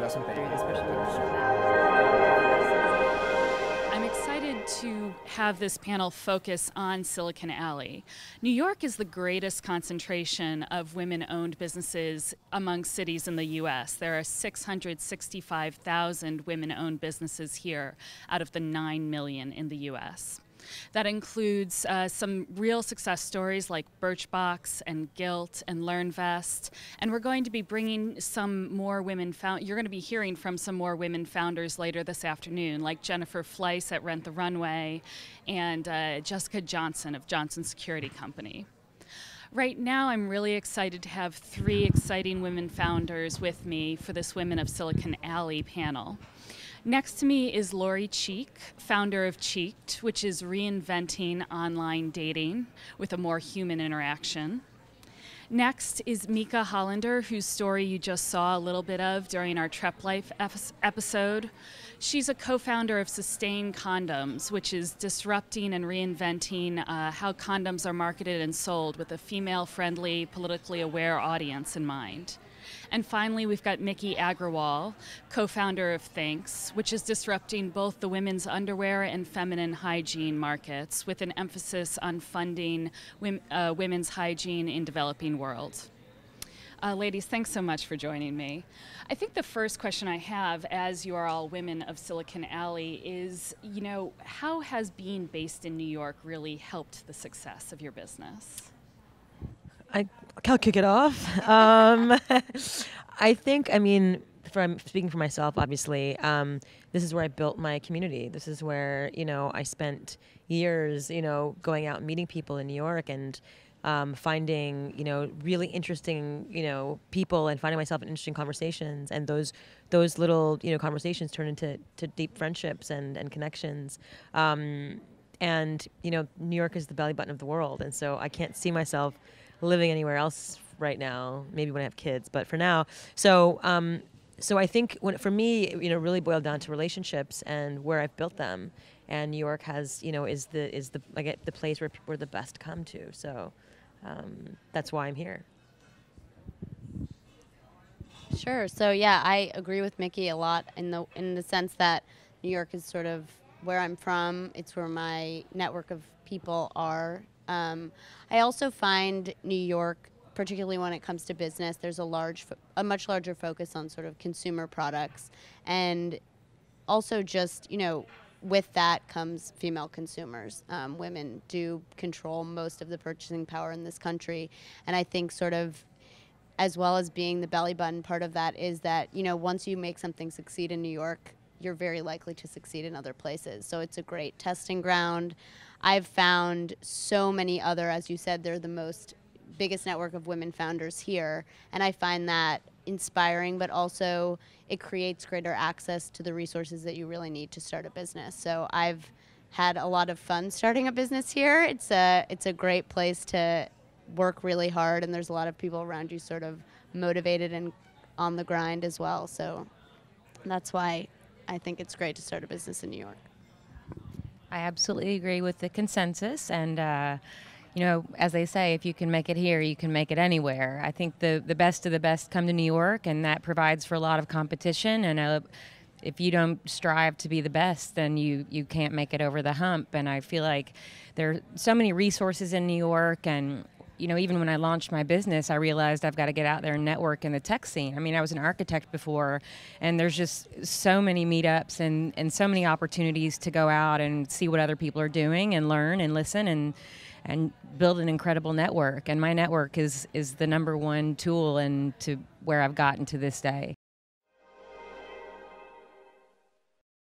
das un periodo. I'm excited to have this panel focus on Silicon Alley. New York is the greatest concentration of women-owned businesses among cities in the U.S. There are 665,000 women-owned businesses here out of the 9 million in the U.S. That includes some real success stories like Birchbox and Gilt and LearnVest. And we're going to be bringing some more women, you're going to be hearing from some more women founders later this afternoon, like Jennifer Fleiss at Rent the Runway and Jessica Johnson of Johnson Security Company. Right now, I'm really excited to have 3 exciting women founders with me for this Women of Silicon Alley panel. Next to me is Lori Cheek, founder of Cheeked, which is reinventing online dating with a more human interaction. Next is MEIKA Hollender, whose story you just saw a little bit of during our Trep Life episode. She's a co-founder of Sustain Condoms, which is disrupting and reinventing how condoms are marketed and sold with a female-friendly, politically aware audience in mind. And finally, we've got Miki Agrawal, co-founder of THINX, which is disrupting both the women's underwear and feminine hygiene markets with an emphasis on funding women's hygiene in developing world. Ladies, thanks so much for joining me. I think the first question I have, as you are all women of Silicon Alley, is, how has being based in New York really helped the success of your business? I'll kick it off. I think, speaking for myself, obviously, this is where I built my community. This is where, I spent years, going out and meeting people in New York and finding, really interesting, people and finding myself in interesting conversations. And those little, conversations turn into deep friendships and connections. And, New York is the belly button of the world. And so I can't see myself living anywhere else right now, maybe when I have kids, but for now. So I think for me, it really boiled down to relationships and where I've built them. And New York has, is the place where the best come to. So that's why I'm here. Sure. So yeah, I agree with Miki a lot in the sense that New York is sort of where I'm from. It's where my network of people are. I also find New York, particularly when it comes to business, there's a much larger focus on sort of consumer products, and also just, with that comes female consumers. Women do control most of the purchasing power in this country, and I think sort of as well as being the belly button, part of that is that, once you make something succeed in New York, you're very likely to succeed in other places. So it's a great testing ground. I've found so many other, as you said, they're the biggest network of women founders here, and I find that inspiring, but also it creates greater access to the resources that you really need to start a business. So I've had a lot of fun starting a business here. It's a great place to work really hard, and there's a lot of people around you sort of motivated and on the grind as well. So that's why I think it's great to start a business in New York. I absolutely agree with the consensus, and as they say, if you can make it here, you can make it anywhere. I think the best of the best come to New York, and that provides for a lot of competition, and if you don't strive to be the best, then you can't make it over the hump. And I feel like there are so many resources in New York, and even when I launched my business, I realized I've got to get out there and network in the tech scene. I was an architect before, and there's just so many meetups and so many opportunities to go out and see what other people are doing and learn and listen and build an incredible network. And my network is the #1 tool and to where I've gotten to this day.